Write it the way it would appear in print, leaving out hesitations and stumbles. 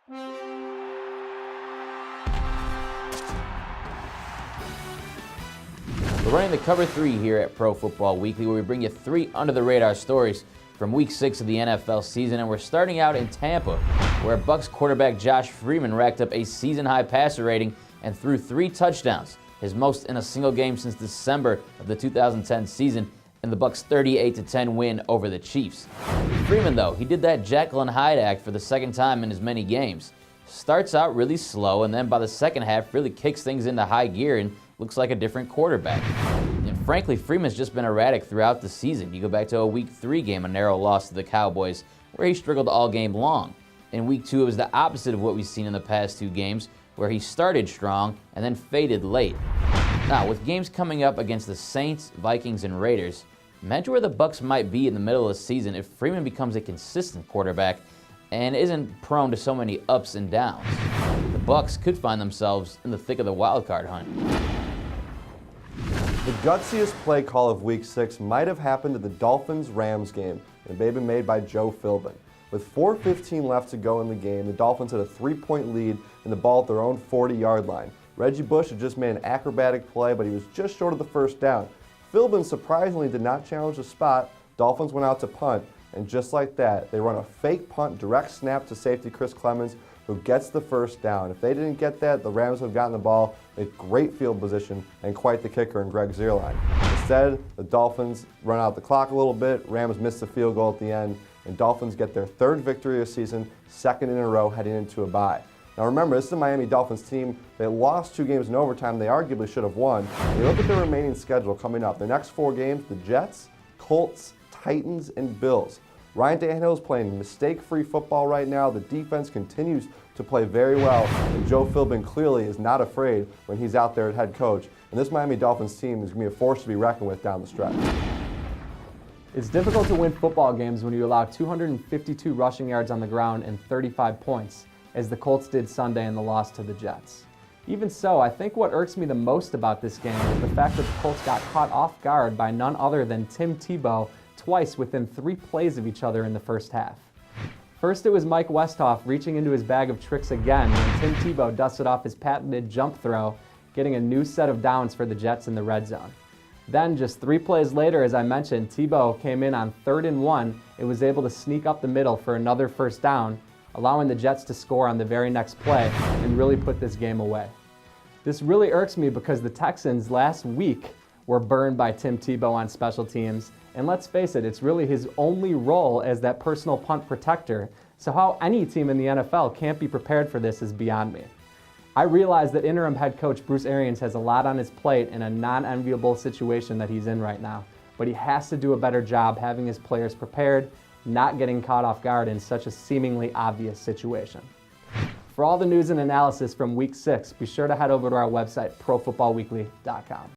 We're running the Cover 3 here at Pro Football Weekly, where we bring you 3 under-the-radar stories from Week 6 of the NFL season, and we're starting out in Tampa, where Bucs quarterback Josh Freeman racked up a season-high passer rating and threw 3 touchdowns, his most in a single game since December of the 2010 season, in the Bucs' 38-10 win over the Chiefs. Freeman, though, he did that Jekyll and Hyde act for the second time in as many games. Starts out really slow, and then by the second half really kicks things into high gear and looks like a different quarterback. And frankly, Freeman's just been erratic throughout the season. You go back to a Week 3 game, a narrow loss to the Cowboys, where he struggled all game long. In Week 2, it was the opposite of what we've seen in the past 2 games, where he started strong and then faded late. Now, with games coming up against the Saints, Vikings, and Raiders, imagine where the Bucs might be in the middle of the season if Freeman becomes a consistent quarterback and isn't prone to so many ups and downs. The Bucs could find themselves in the thick of the wild card hunt. The gutsiest play call of Week 6 might have happened at the Dolphins-Rams game, and it may have been made by Joe Philbin. With 4:15 left to go in the game, the Dolphins had a 3-point lead and the ball at their own 40-yard line. Reggie Bush had just made an acrobatic play, but he was just short of the first down. Philbin surprisingly did not challenge the spot. Dolphins went out to punt, and just like that, they run a fake punt, direct snap to safety Chris Clemens, who gets the first down. If they didn't get that, the Rams would have gotten the ball with great field position and quite the kicker in Greg Zuerlein. Instead, the Dolphins run out the clock a little bit, Rams miss the field goal at the end, and Dolphins get their 3rd victory of the season, 2nd in a row heading into a bye. Now remember, this is the Miami Dolphins team. They lost 2 games in overtime they arguably should have won. When you look at their remaining schedule coming up, the next 4 games, the Jets, Colts, Titans, and Bills. Ryan Tannehill is playing mistake-free football right now. The defense continues to play very well, and Joe Philbin clearly is not afraid when he's out there at head coach. And this Miami Dolphins team is going to be a force to be reckoned with down the stretch. It's difficult to win football games when you allow 252 rushing yards on the ground and 35 points, as the Colts did Sunday in the loss to the Jets. Even so, I think what irks me the most about this game is the fact that the Colts got caught off guard by none other than Tim Tebow twice within 3 plays of each other in the first half. First, it was Mike Westhoff reaching into his bag of tricks again when Tim Tebow dusted off his patented jump throw, getting a new set of downs for the Jets in the red zone. Then, just 3 plays later, as I mentioned, Tebow came in on 3rd and 1 and was able to sneak up the middle for another first down, allowing the Jets to score on the very next play and really put this game away. This really irks me because the Texans last week were burned by Tim Tebow on special teams, and let's face it, it's really his only role as that personal punt protector, so how any team in the NFL can't be prepared for this is beyond me. I realize that interim head coach Bruce Arians has a lot on his plate in a non-enviable situation that he's in right now, but he has to do a better job having his players prepared, not getting caught off guard in such a seemingly obvious situation. For all the news and analysis from Week 6, be sure to head over to our website, profootballweekly.com.